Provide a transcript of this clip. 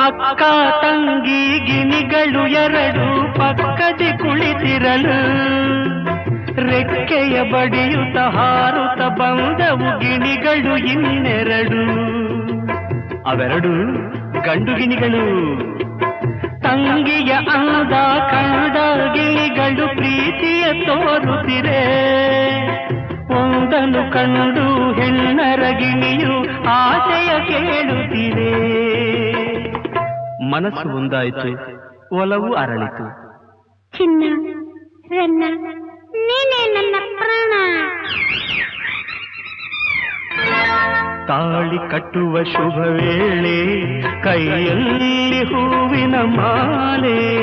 ಅಕ್ಕ ತಂಗಿ ಗಿಣಿಗಳು ಎರಡು ಪಕ್ಕದಿ ಕುಳಿತಿರಲು ರೆಕ್ಕೆಯ ಬಡಿಯುತ್ತ ಹಾರುತ್ತ ಬಂದವು ಗಿಣಿಗಳು ಇನ್ನೆರಡು. ಅವೆರಡು ಗಂಡು ಗಿಣಿಗಳು. ತಂಗಿಯ ಅಂದ ಕಂಡ ಗಿಳಿಗಳು ಪ್ರೀತಿಯ ತೋರುತ್ತಿರೆ. ಒಂದನ್ನು ಕಂಡು ಹೆಣ್ಣರ ಗಿಣಿಯು ಆಸೆಯ ಕೇಳುತ್ತಿದೆ. ಮನಸ್ಸು ಒಂದಾಯಿತು, ಒಲವು ಅರಳಿತು. ಚಿನ್ನ ರನ್ನ ನೀನೇ ನನ್ನ ಪ್ರಾಣ. ತಾಳಿ ಕಟ್ಟುವ ಶುಭ ವೇಳೆ, ಕೈಯಲ್ಲಿ ಹೂವಿನ ಮಾಲೆ.